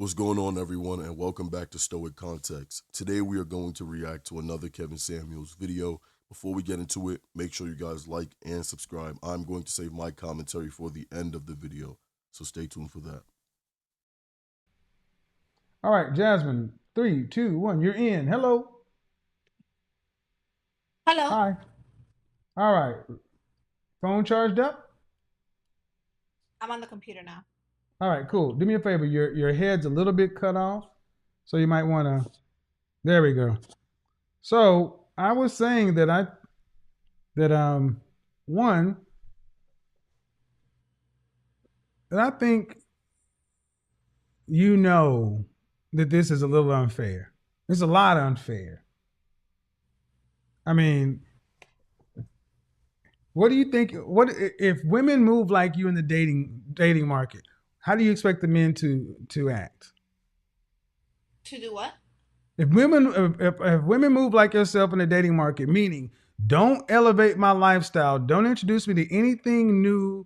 What's going on, everyone, and welcome back to Stoic Context. Today, we are going to react to another Kevin Samuels video. Before we get into it, make sure you guys like and subscribe. I'm going to save my commentary for the end of the video, so stay tuned for that. All right, Jasmine, 3, 2, 1, you're in. Hello. Hello. Hi. All right. Phone charged up? I'm on the computer now. All right, cool. Do me a favor. Your head's a little bit cut off, so you might want to. There we go. So I was saying that one that I think you know that this is a little unfair. It's a lot unfair. I mean, what do you think? What if women move like you in the dating market? How do you expect the men to act? To do what? If women move like yourself in the dating market, meaning don't elevate my lifestyle, don't introduce me to anything new,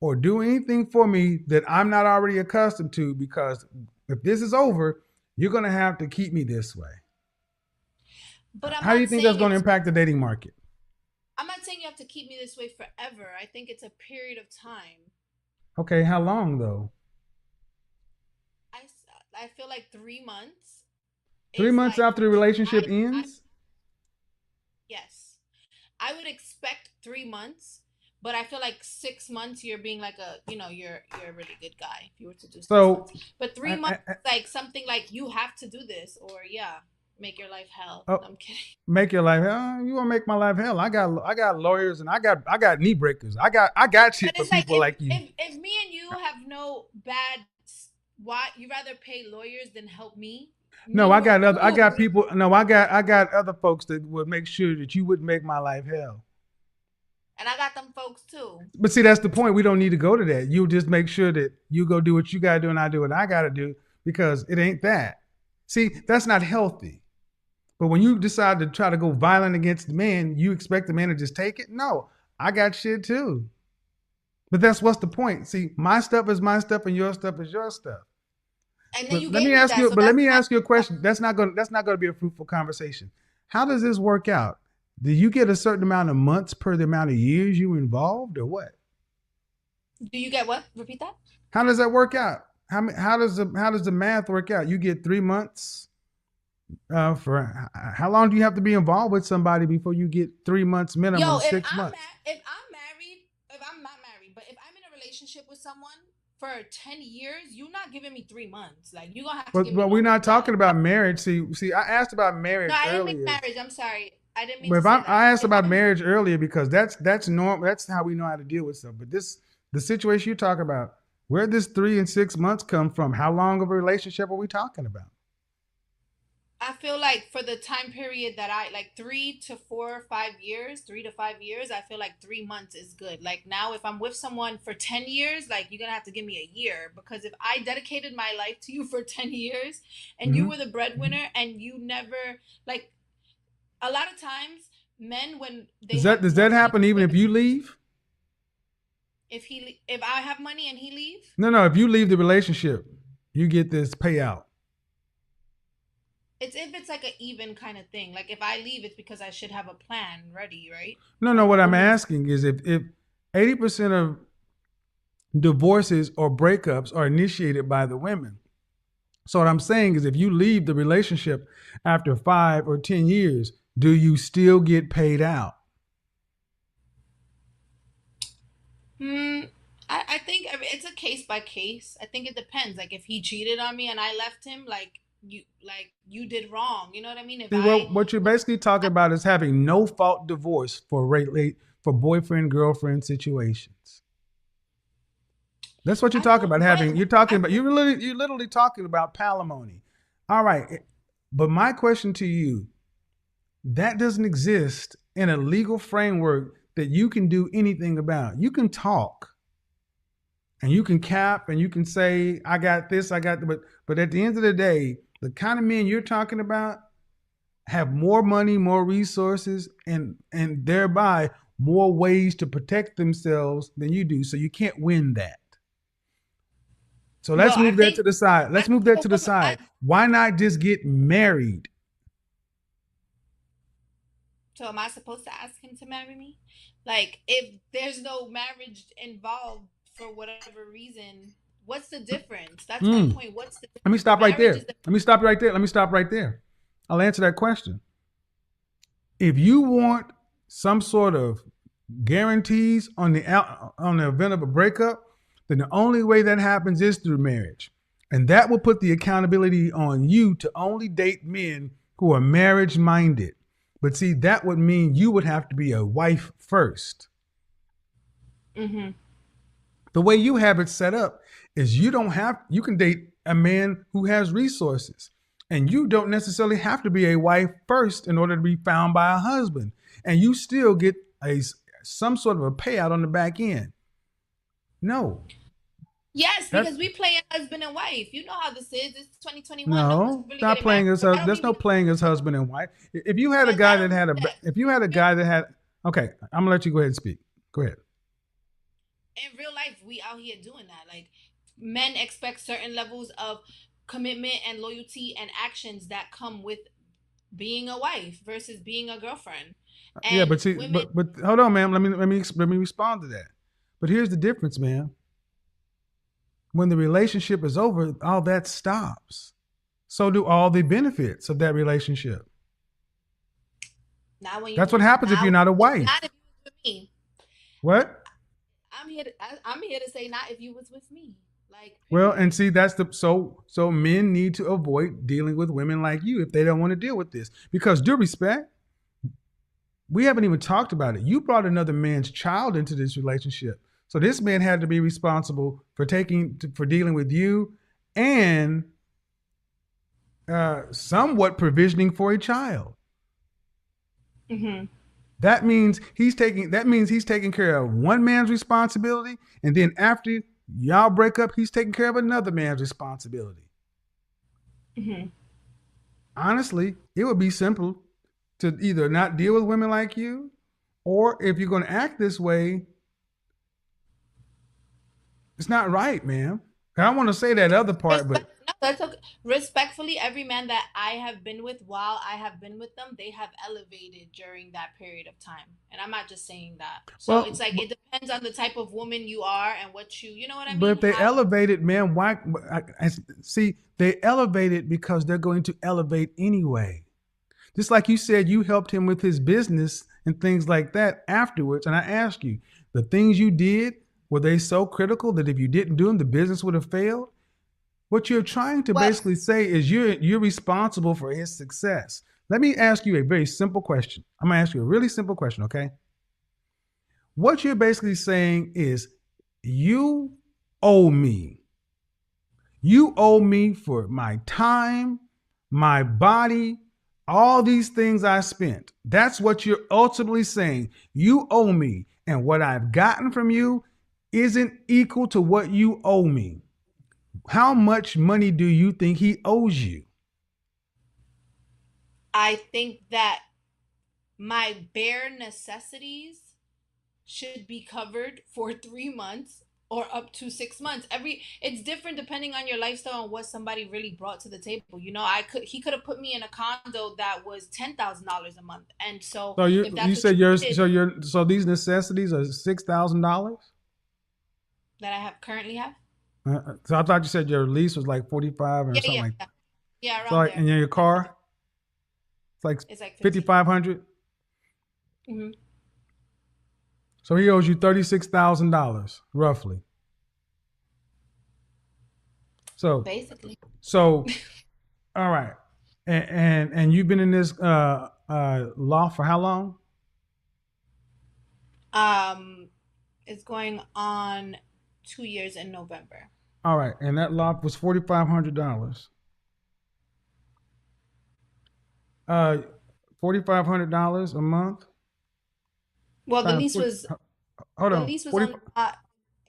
or do anything for me that I'm not already accustomed to, because if this is over, you're gonna have to keep me this way. But I'm How do you not think that's saying going to it's. impact the dating market? I'm not saying you have to keep me this way forever. I think it's a period of time. Okay, how long though? I I feel like 3 months 3 months like after the relationship I ends? yes. I would expect 3 months, but I feel like 6 months you're being like you're a really good guy if you were to do six So, months. But three I, months I, like something like you have to do this, or make your life hell. oh, I'm kidding. make your life hell. You want to make my life hell? I got lawyers, and I got knee breakers. I got But shit for it's like people like you. if me and you have no bad, why you rather pay lawyers than help me? No, Me I who got other. I who got people. No, I got other folks that would make sure that you wouldn't make my life hell. and I got them folks too. But see, that's the point. We don't need to go to that. You just make sure that you go do what you gotta do, and I do what I gotta do, because it ain't that. See, that's not healthy. But when you decide to try to go violent against the man, you expect the man to just take it? No, I got shit too. But that's what's the point. See, my stuff is my stuff and your stuff is your stuff. And then But you let gave me me ask that, you, so but let that's me my ask you a stuff. question. That's not going to be a fruitful conversation. How does this work out? Do you get a certain amount of months per the amount of years you involved, or what? Do you get what? Repeat that. How does that work out? How does the math work out? You get 3 months for how long do you have to be involved with somebody before you get 3 months Yo, minimum, 6 months? if I'm married, if I'm not married, but if I'm in a relationship with someone for 10 years, you're not giving me 3 months. Like you're gonna have to give me But we're longer not than that. talking about marriage. See, I asked about No, marriage I didn't mean earlier. marriage. I'm sorry. I didn't mean But to if say I that. asked If about I'm marriage earlier because that's normal. That's how we know how to deal with stuff. But the situation you talk about, where this 3 and 6 months come from? How long of a relationship are we talking about? I feel like for the time period that I like 3 to 4 or 5 years, 3 to 5 years, I feel like 3 months is good. Like now, if I'm with someone for 10 years, like you're gonna have to give me a year because if I dedicated my life to you for 10 years and you Mm-hmm. were the breadwinner and you never, like, a lot of times, men, when they have Does more that money happen to even if give, you leave? if I have money and he leave, No. If you leave the relationship, you get this payout. it's if it's like an even kind of thing. Like if I leave, it's because I should have a plan ready, right? No. Like What I'm women's. asking is if 80% of divorces or breakups are initiated by the women. So what I'm saying is, if you leave the relationship after 5 or 10 years, do you still get paid out? Hmm. I think it's a case by case. I think it depends. Like if he cheated on me and I left him, like you did wrong. You know what I mean? If See, what you're basically talking about is having no fault divorce for boyfriend girlfriend situations. That's what you're I talking feel about. but Having you're talking I about feel you're literally talking about palimony. All right, but my question to you: that doesn't exist in a legal framework that you can do anything about. You can talk and you can cap and you can say, I got this, I got that. But at the end of the day, the kind of men you're talking about have more money, more resources, and thereby more ways to protect themselves than you do. So you can't win that. So Well, let's I move that think to the side. Let's move that to the side. Why not just get married? So am I supposed to ask him to marry me? Like, if there's no marriage involved for whatever reason, what's the difference? That's my Hmm. point. What's the Let me difference? stop right Marriage there. is the Let me stop right there. Let me stop right there. I'll answer that question. If you want some sort of guarantees on the event of a breakup, then the only way that happens is through marriage. And that will put the accountability on you to only date men who are marriage minded. But see, that would mean you would have to be a wife first. mm-hmm. The way you have it set up is you can date a man who has resources. And you don't necessarily have to be a wife first in order to be found by a husband. And you still get some sort of a payout on the back end. No. Yes, That's because we play husband and wife. You know how this is. It's 2021. No one's no, really not getting married. playing as But that don't there's mean no we playing as husband and wife. If you had a but guy that that don't mean had a that if you had a guy that had okay, I'm gonna let you go ahead and speak. Go ahead. in real life we out here doing that. Like, men expect certain levels of commitment and loyalty and actions that come with being a wife versus being a girlfriend. Yeah, And but see, women, but hold on, ma'am. Let me respond to that. But here's the difference, ma'am. When the relationship is over, all that stops. So do all the benefits of that relationship. not when you That's what happens if you're not not a not wife. if you was with me. What? I'm here to say not if you was with me. Like, Well, period. and see, that's the so men need to avoid dealing with women like you if they don't want to deal with this. Because due respect, we haven't even talked about it. You brought another man's child into this relationship. So this man had to be responsible for dealing with you and somewhat provisioning for a child. Mm-hmm. That means he's taking care of one man's responsibility, and then after y'all break up, he's taking care of another man's responsibility. Mm-hmm. Honestly, it would be simple to either not deal with women like you, or if you're going to act this way, it's not right, man. I don't want to say that other part, but No, that's okay. Respectfully, every man that I have been with, while I have been with them, they have elevated during that period of time. And I'm not just saying that. So well, it's like it depends on the type of woman you are and what you know what I but mean? if they How elevate it, man, why? See, they elevate it because they're going to elevate anyway. Just like you said, you helped him with his business and things like that afterwards. And I asked you, the things you did, were they so critical that if you didn't do them, the business would have failed? What you're trying to well, basically say is you're responsible for his success. Let me ask you a very simple question. I'm gonna ask you a really simple question, okay? What you're basically saying is you owe me. You owe me for my time, my body, all these things I spent. That's what you're ultimately saying. You owe me. And what I've gotten from you isn't equal to what you owe me. How much money do you think he owes you? I think that my bare necessities should be covered for 3 months or up to 6 months. It's different depending on your lifestyle and what somebody really brought to the table. You know, he could have put me in a condo that was $10,000 a month, and so So if you that's what said you yours did, so these necessities are $6,000? that I have currently have. So I thought you said your lease was like 45 or Yeah, something yeah, like yeah, that. yeah, So around like there. and your Like 50, car, it's like it's like 50. 5,500. Mm-hmm. So he owes you $36,000 roughly. So Basically. so all right. And you've been in this law for how long? Um, it's going on 2 years in November. All right. And that law was $4,500. Uh $4,500 a month Well, times 40, hold the on. lease was 40 only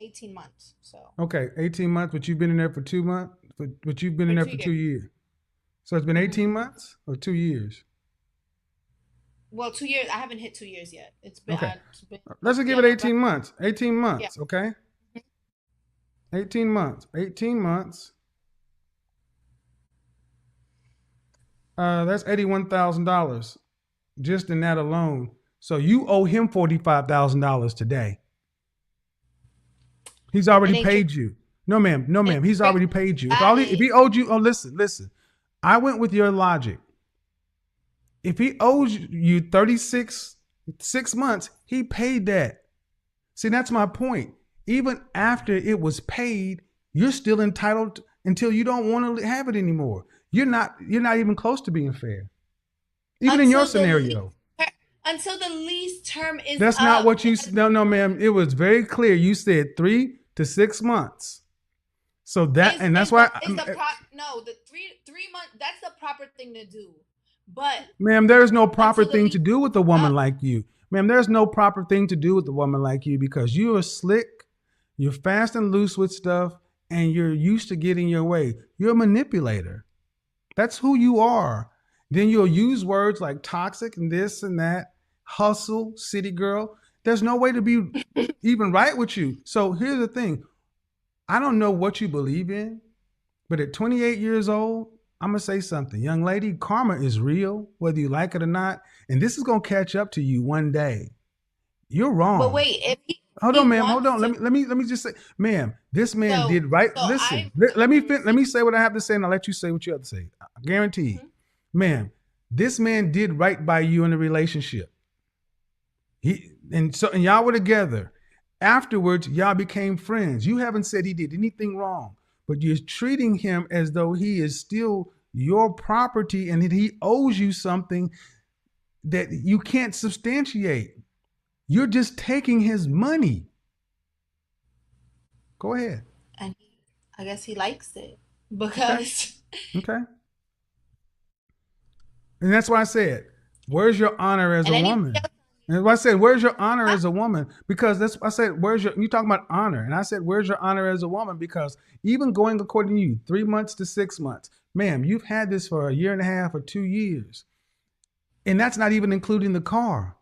18 months, so Okay, 18 months, but you've been in there for 2 months, but you've been in for there two for years. 2 years. So it's been Mm-hmm. 18 months or 2 years? Well, 2 years. I haven't hit 2 years yet. Okay. It's been Let's just give yeah, it November. 18 months. 18 Yeah. months, okay? 18 months. 18 months. That's $81,000 just in that alone. So you owe him $45,000 today. He's It already ain't crazy. paid you. No, ma'am. No, It's ma'am. He's crazy already paid you. that If is. he owed you, oh, listen. I went with your logic. If he owes you 6 months, he paid that. See, that's my point. Even after it was paid, you're still entitled until you don't want to have it anymore. You're not even close to being fair. Even in your until the lease scenario. until the lease term is That's not up. what you no, ma'am. It was very clear. You said 3 to 6 months. So and that's why No, the 3 month, that's the proper thing to do. But ma'am, there's no proper until the thing lease to do with a is woman up, like you. Ma'am, there's no proper thing to do with a woman like you because you are slick, you're fast and loose with stuff, and you're used to getting your way. You're a manipulator. That's who you are. Then you'll use words like toxic and this and that, hustle, city girl. There's no way to be even right with you. So here's the thing. I don't know what you believe in, but at 28 years old, I'm going to say something. Young lady, karma is real, whether you like it or not. And this is going to catch up to you one day. You're but wrong. wait, if Hold he on, ma'am. Hold wants on. to, Let me just say, ma'am, this man so did right. so Listen, I let me say what I have to say, and I'll let you say what you have to say. I guarantee, Mhm. ma'am, this man did right by you in the relationship. And y'all were together. Afterwards, y'all became friends. You haven't said he did anything wrong, but you're treating him as though he is still your property and that he owes you something that you can't substantiate. You're just taking his money. Go ahead. and I guess he likes it Okay. because Okay. And that's why I said, where's your honor as and a anybody woman? else, And why I said, where's your honor I, as a woman? Because that's I said, you talking about honor? And I said, where's your honor as a woman? Because even going according to you, 3 months to 6 months, ma'am, you've had this for a year and a half or 2 years. And that's not even including the car.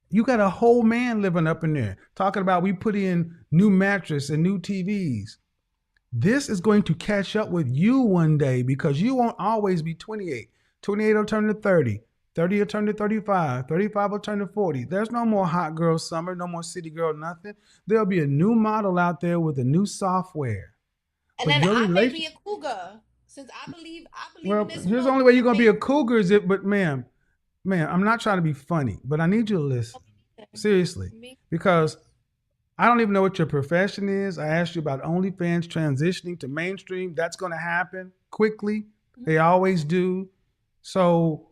You got a whole man living up in there talking about we put in new mattress and new TVs. This is going to catch up with you one day because you won't always be 28. 28 will turn to 30. 30 will turn to 35. 35 will turn to 40. There's no more hot girl summer, no more city girl, nothing. There'll be a new model out there with a new software. and But then your I may be relation, a cougar since I believe in well, this here's the world. only way you're I going to be may a cougar is it, but ma'am, I'm not trying to be funny, but I need you to listen. Seriously. me. Because I don't even know what your profession is. I asked you about OnlyFans transitioning to mainstream. That's going to happen quickly. They always do. So,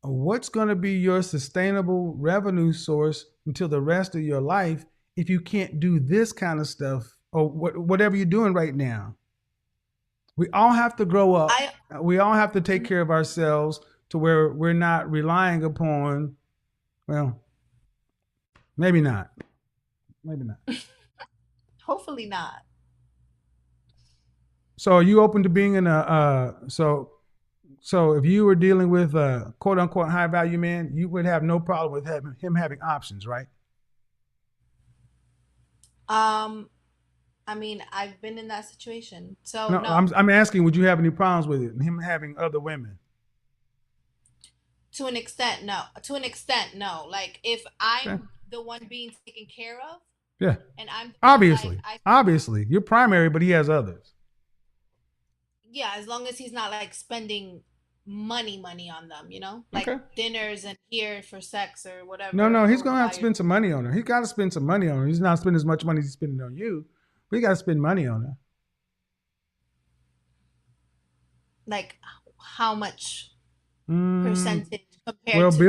what's going to be your sustainable revenue source until the rest of your life if you can't do this kind of stuff or whatever you're doing right now? We all have to grow up. I We all have to take care of ourselves to where we're not relying upon, well, maybe not. Maybe not. hopefully not. So are you open to being in so if you were dealing with a quote unquote high value man, you would have no problem with him having options, right? Um, I mean, I've been in that situation, so No, no. I'm asking, would you have any problems with it? Him having other women? To an extent, no. To an extent, no. Like if Okay. I'm the one being taken care of, Yeah. and I'm the one like Obviously. I Obviously. You're primary, but he has others. yeah, as long as he's not like spending money on them, like Okay. dinners and here for sex or No, whatever no, he's or gonna have to buy. spend some money on her. He gotta spend some money on her. He's not spending as much money as he's spending on you, but he gotta spend money on her. Like how much Mm, percentage compared Well, to me?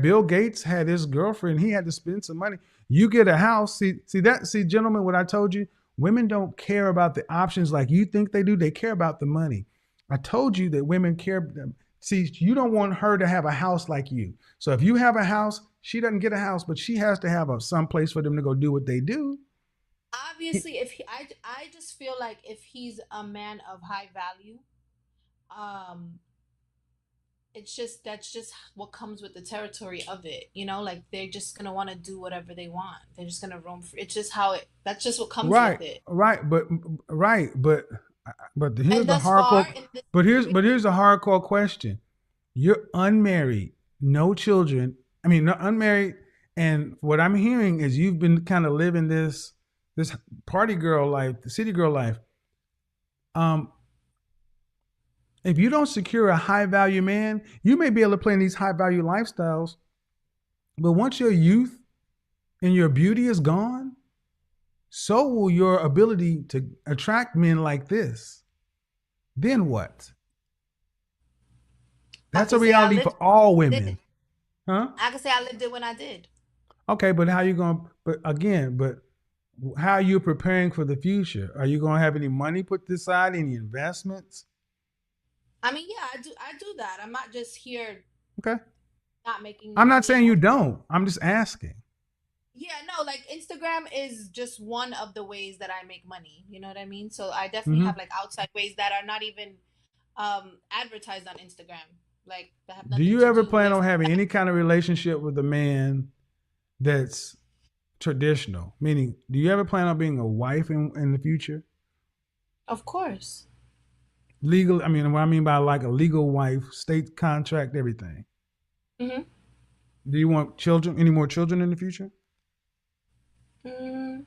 Bill Gates had his girlfriend. He had to spend some money. You get a house. See, gentlemen, what I told you, women don't care about the options like you think they do. They care about the money. I told you that women care. See, you don't want her to have a house like you. So if you have a house, she doesn't get a house, but she has to have some place for them to go do what they do. Obviously, if I just feel like if he's a man of high value, um it's just that's just what comes with the territory of it, you know, like they're just gonna want to do whatever they want. They're just gonna roam free. It's just how it that's just what comes with Right, it. right, but here's And the thus far hardcore. in this But here's a hardcore question. You're unmarried, no children. I mean, not unmarried, and what I'm hearing is you've been kind of living this party girl life, the city girl life. Um, if you don't secure a high value man, you may be able to play in these high value lifestyles, but once your youth and your beauty is gone, so will your ability to attract men like this. Then what? I That's a could say I reality lived for all it when I did. women, huh? I could say I lived it when I did. Okay, but how you going? But again, but how are you preparing for the future? Are you going to have any money put aside, any investments? I mean, yeah, I do that. I'm not just here Okay, not making I'm not money saying you and don't. I'm just asking. yeah, no, like Instagram is just one of the ways that I make money. You know what I mean? So I definitely have Hmm. like outside ways that are not even advertised on Instagram. Like that have Do nothing you to ever do plan with on having any kind of relationship with a man that's traditional? Meaning, do you ever plan on being a wife in the future? of course. Legal. I mean, what I mean by like a legal wife, state contract, everything. Hmm. Do you want children? Any more children in the future? Mm,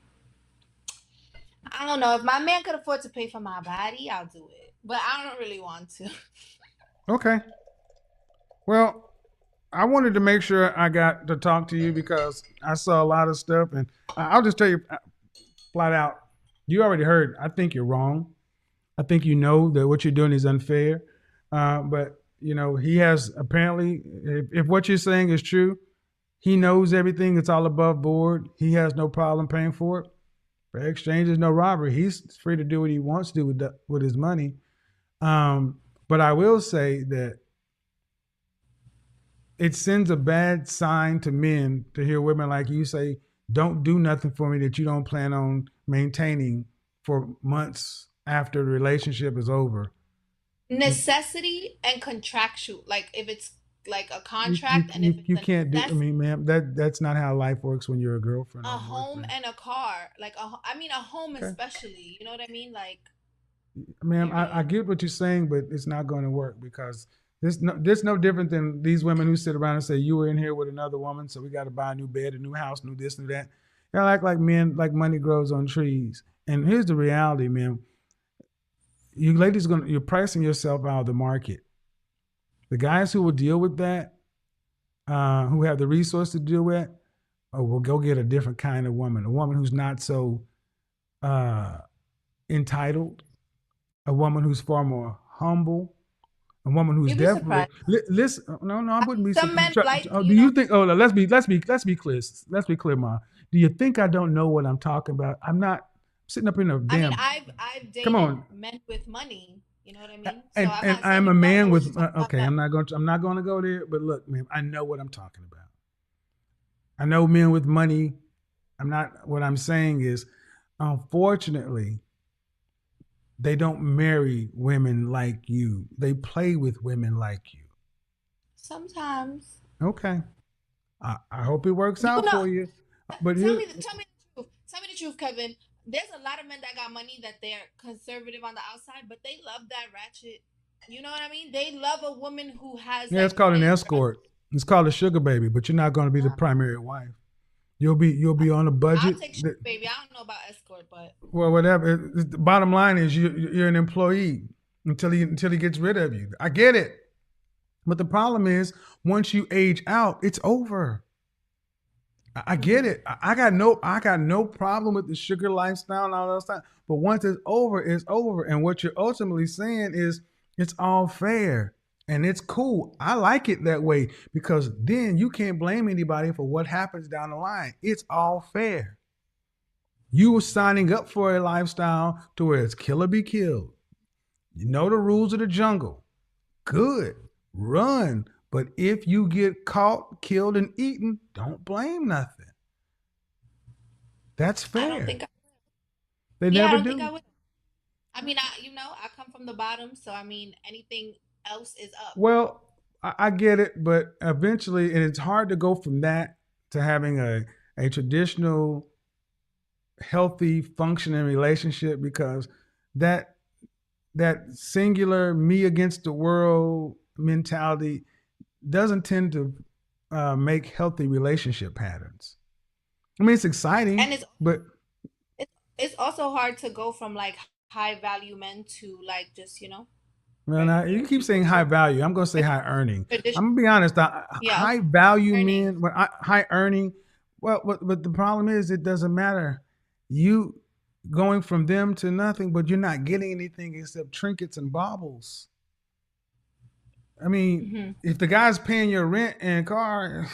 I don't know. If my man could afford to pay for my body, I'll do it. But I don't really want to. Okay. Well, I wanted to make sure I got to talk to you because I saw a lot of stuff, and I'll just tell you flat out. You already heard. I think you're wrong. I think you know that what you're doing is unfair. But he has apparently, if what you're saying is true, he knows everything. It's all above board. He has no problem paying for it. Fair exchange is no robbery. He's free to do what he wants to do with his money. But I will say that it sends a bad sign to men to hear women like you say, "Don't do nothing for me that you don't plan on maintaining for months after the relationship is over." Necessity and contractual. Like if it's like a You you contract and if you, it's you a can't do. I necessity, mean, ma'am, that's not how life works when you're a girlfriend or a a home boyfriend. and a car. Like I mean a home Okay, especially. You know what I mean? Like ma'am, I period. get what you're saying, but it's not going to work because this no different than these women who sit around and say you were in here with another woman, so we got to buy a new bed, a new house, new this, new that. Y'all act like men, like money grows on trees. And here's the reality, man. You ladies you're pricing yourself out of the market. The guys who will deal with that, who have the resource to deal with, will go get a different kind of woman, a woman who's not so uh, entitled, a woman who's far more humble, a woman who's You'd be definitely surprised. listen. No, no, I I wouldn't mean, be. some men like, Oh, you do know, you think? Oh, let's be clear. Let's be clear, Ma. Do you think I don't know what I'm talking about? I'm not sitting up in a I mean, damn. I've Come dated on, men with money, you know what I mean? So I'm and not saying I'm you a don't know man what you're with. talking about Okay, that. I'm not going to go there. But look, man, I know what I'm talking about. I know men with money. I'm not. What I'm saying is, unfortunately, they don't marry women like you. They play with women like you. Sometimes. Okay. I hope it works You out know, for you. But tell here, me tell me the truth. Tell me the truth, Kevin. There's a lot of men that got money that they're conservative on the outside, but they love that ratchet. You know what I mean? They love a woman who has yeah, it's like called an friends or escort. It's called a sugar baby, but you're not going to be the primary wife. You'll be on a I'll budget. take sugar baby. I don't know about escort, but Well, whatever. The bottom line is you're an employee until he gets rid of you. I get it, but the problem is once you age out, it's over. I get mhm. it. I got no problem with the sugar lifestyle and all that stuff. But once it's over, it's over. And what you're ultimately saying is it's all fair and it's cool. I like it that way because then you can't blame anybody for what happens down the line. It's all fair. You were signing up for a lifestyle to where it's kill or be killed. You know the rules of the jungle. Good. Run. But if you get caught, killed, and eaten, don't blame nothing. That's I don't fair. think I They yeah, I never don't think I do. would. I mean, I come from the bottom, so I mean anything else is up. Well, I get it, but eventually, and it's hard to go from that to having a traditional, healthy, functioning relationship, because that that singular me against the world mentality doesn't tend to make healthy relationship patterns. I mean, it's exciting, And but it's also hard to go from like high value men to like just well, now, you regular keep people saying to high value. I'm going to say high earning. tradition. I'm gonna be honest. Yeah, High okay. value Earning. men, high earning. Well, but the problem is, it doesn't matter. You going from them to nothing, but you're not getting anything except trinkets and baubles. I mean, Hmm. if the guy's paying your rent and car,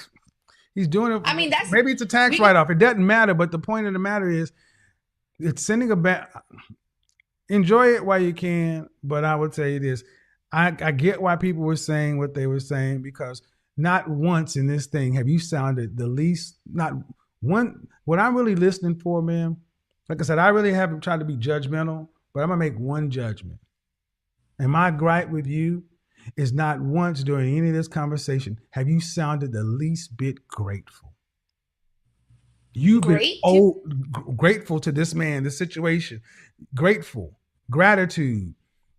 he's doing it. I mean, that's Maybe it's a tax we can. write off. It doesn't matter. But the point of the matter is, it's sending a bad. Enjoy it while you can, but I would say this. I get why people were saying what they were saying, because not once in this thing have you sounded the least, not one. What I'm really listening for, man, like I said, I really haven't tried to be judgmental, but I'm going to make one judgment. And my gripe with you is not once during any of this conversation have you sounded the least bit grateful. You've been Great to grateful to this man, this situation, grateful, gratitude.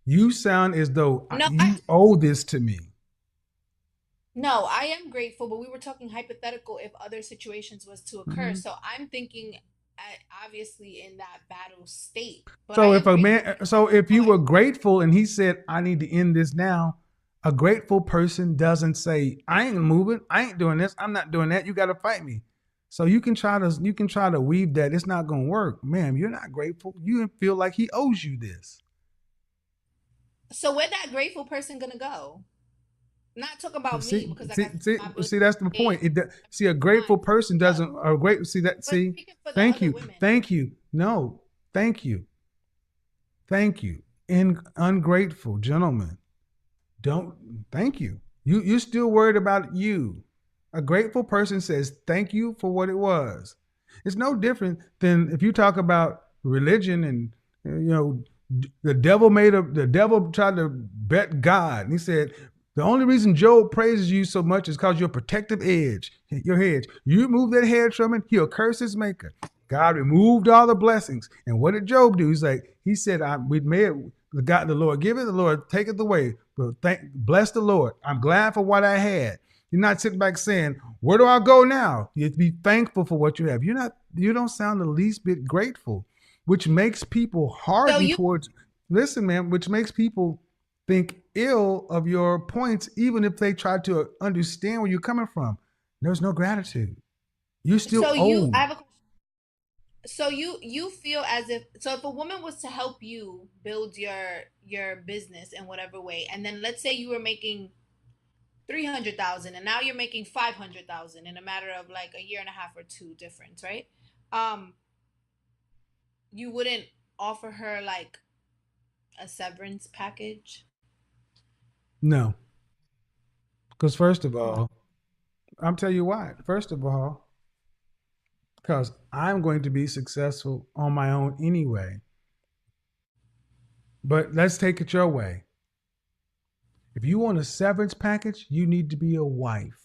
You sound as though no, you owe this to me. no, I am grateful, but we were talking hypothetical if other situations was to occur. Mm-hmm. So I'm thinking, obviously in that battle state, but I So if am a grateful man, for so if how you I were grateful and he said, "I need to end this now," a grateful person doesn't say, "I ain't moving, I ain't doing this, I'm not doing that. You got to fight me." So you can try to weave that. It's not going to work, ma'am. You're not grateful. You feel like he owes you this. So where that grateful person gonna go? Not talk about me See, because like see, I said, see, my bills see. That's the are paid, point. See, a fine. grateful person But doesn't. A great. See that. but See. speaking for the Thank other you. women, Thank you. No. Thank you. Thank you. Ungrateful gentlemen. Don't. Thank you. You're still worried about you. A grateful person says thank you for what it was. It's no different than if you talk about religion and the devil tried to bet God, and he said the only reason Job praises you so much is because your protective edge, your hedge. You remove that hedge from him, he'll curse his maker. God removed all the blessings, and what did Job do? He said, "We made God, the Lord give it, the Lord take it away. But bless the Lord. I'm glad for what I had." You're not sitting back saying, "Where do I go now?" You have to be thankful for what you have. You're not. You don't sound the least bit grateful, which makes people so harden you towards. Listen, man, which makes people think ill of your points, even if they try to understand where you're coming from. There's no gratitude. You still so you I owe. have a so you feel as if a woman was to help you build your business in whatever way, and then let's say you were making 300,000 and now you're making 500,000 in a matter of like a year and a half or two difference, right? Um, you wouldn't offer her like a severance package? No, because first of Why? all, I'll tell you why. First of all, because I'm going to be successful on my own anyway. But let's take it your way. If you want a severance package, you need to be a wife.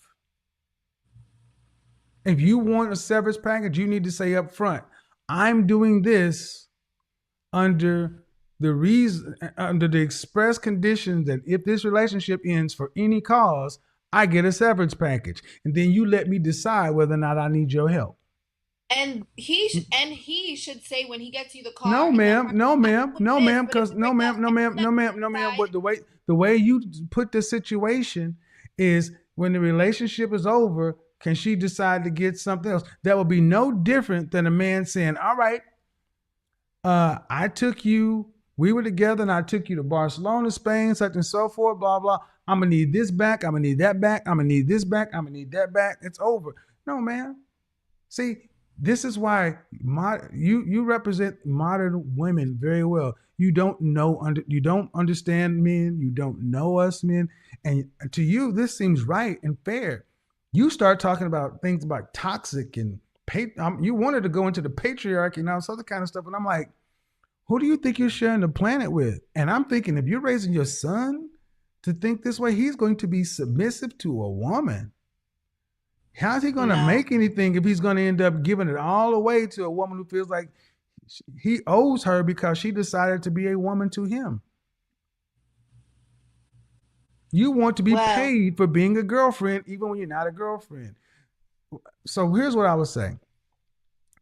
If you want a severance package, you need to say up front, I'm doing this under under the express condition that if this relationship ends for any cause, I get a severance package. And then you let me decide whether or not I need your help. And he should say when he gets you the car No, and that ma'am. car, No, I'm ma'am. doing No, this, ma'am. but if Because we no, break up, ma'am. No, ma'am. everything No, that ma'am. you No, ma'am. decide. But the way you put the situation is when the relationship is over, can she decide to get something else? That would be no different than a man saying, "All right, I took you. We were together, and I took you to Barcelona, Spain, such and so forth. Blah blah. I'm gonna need this back. I'm gonna need that back. I'm gonna need this back. I'm gonna need that back. It's over." No, man. See, this is why you represent modern women very well. You don't understand men. You don't know us men, and to you this seems right and fair. You start talking about things about toxic and you wanted to go into the patriarchy and all this other kind of stuff, and I'm like, who do you think you're sharing the planet with? And I'm thinking, if you're raising your son to think this way. He's going to be submissive to a woman. How's he going to No. make anything if he's going to end up giving it all away to a woman who feels like he owes her because she decided to be a woman to him? You want to be Well, paid for being a girlfriend, even when you're not a girlfriend. So here's what I would say.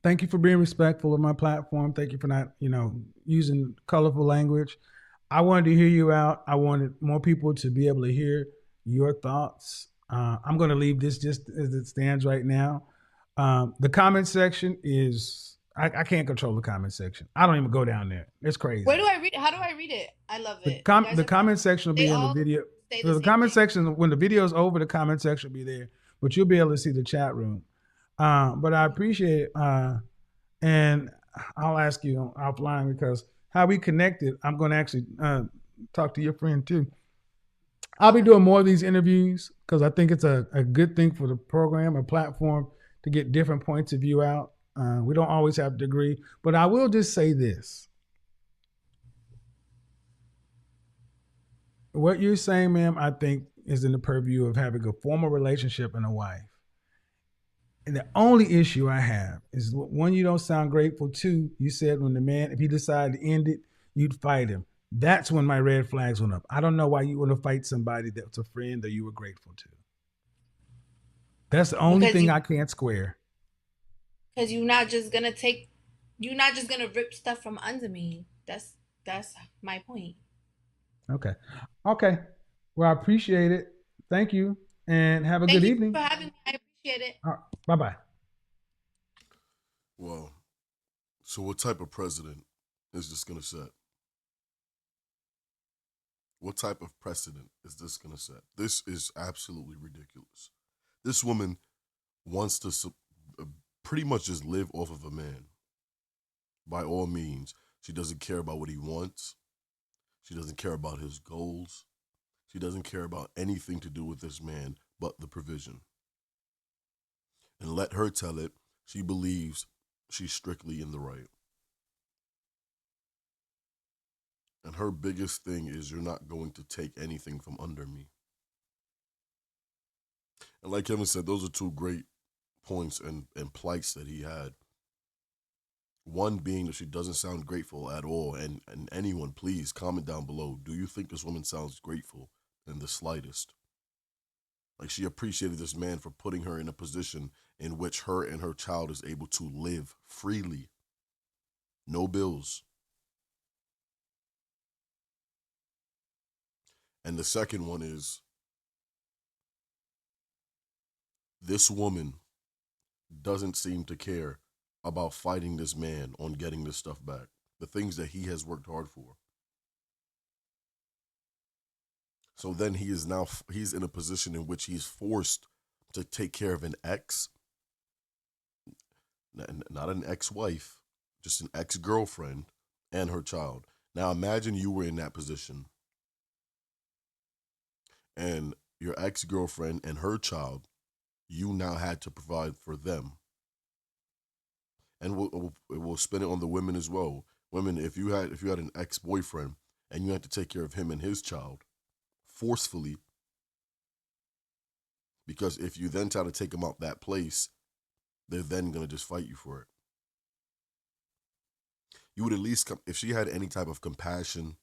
Thank you for being respectful of my platform. Thank you for not, using colorful language. I wanted to hear you out. I wanted more people to be able to hear your thoughts. I'm going to leave this just as it stands right now. The comment section is, I can't control the comment section. I don't even go down there. It's crazy. where do I read it? How do I read it? I love The, it. You guys the have comment section will they be in the all video. say So the the same comment thing. section, when the video is over, the comment section will be there, but you'll be able to see the chat room. But I appreciate it. And I'll ask you offline because how we connected, I'm going to actually talk to your friend too. I'll be doing more of these interviews because I think it's a good thing for the program, a platform to get different points of view out. We don't always have to agree, but I will just say this. What you're saying, ma'am, I think is in the purview of having a formal relationship and a wife. And the only issue I have is, one, you don't sound grateful. Two, you said when the man, if he decided to end it, you'd fight him. That's when my red flags went up. I don't know why you want to fight somebody that's a friend that you were grateful to. That's the only thing I can't square. Because you're not just gonna rip stuff from under me. That's my point. Okay. Okay. Well, I appreciate it. Thank you. And have a Thank good you evening. for having me. I appreciate it. Bye-bye. Well, so what type of president is this going to set? What type of precedent is this going to set? This is absolutely ridiculous. This woman wants to pretty much just live off of a man. By all means, she doesn't care about what he wants. She doesn't care about his goals. She doesn't care about anything to do with this man but the provision. And let her tell it, she believes she's strictly in the right. And her biggest thing is, you're not going to take anything from under me. And like Kevin said, those are two great points and plights that he had. One being that she doesn't sound grateful at all. And anyone, please comment down below. Do you think this woman sounds grateful in the slightest? Like, she appreciated this man for putting her in a position in which her and her child is able to live freely. No bills. And the second one is, this woman doesn't seem to care about fighting this man on getting this stuff back. The things that he has worked hard for. So then he's in a position in which he's forced to take care of an ex, not an ex-wife, just an ex-girlfriend and her child. Now imagine you were in that position and your ex-girlfriend and her child, you now had to provide for them. And we'll spin it on the women as well. Women, if you had an ex-boyfriend and you had to take care of him and his child forcefully, because if you then try to take them out that place, they're then going to just fight you for it. You would at least if she had any type of compassion,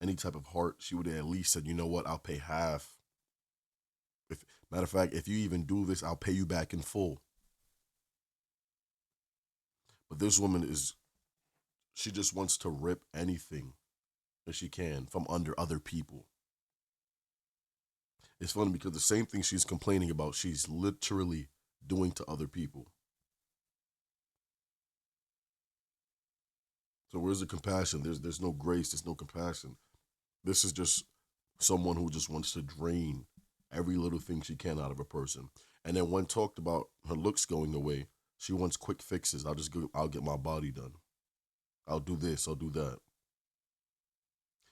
any type of heart, she would have at least said, you know what, I'll pay half. Matter of fact, if you even do this, I'll pay you back in full. But this woman she just wants to rip anything that she can from under other people. It's funny because the same thing she's complaining about, she's literally doing to other people. So where's the compassion? There's no grace, there's no compassion. This is just someone who just wants to drain every little thing she can out of a person. And then when talked about her looks going away, she wants quick fixes. I'll get my body done. I'll do this, I'll do that.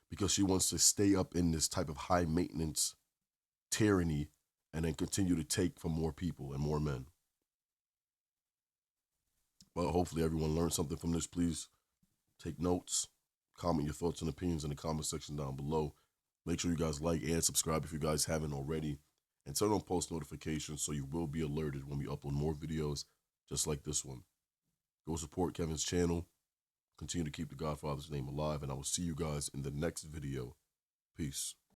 Because she wants to stay up in this type of high maintenance tyranny and then continue to take from more people and more men. Well, hopefully everyone learned something from this. Please take notes, comment your thoughts and opinions in the comment section down below. Make sure you guys like and subscribe if you guys haven't already. And turn on post notifications so you will be alerted when we upload more videos just like this one. Go support Kevin's channel. Continue to keep the Godfather's name alive. And I will see you guys in the next video. Peace.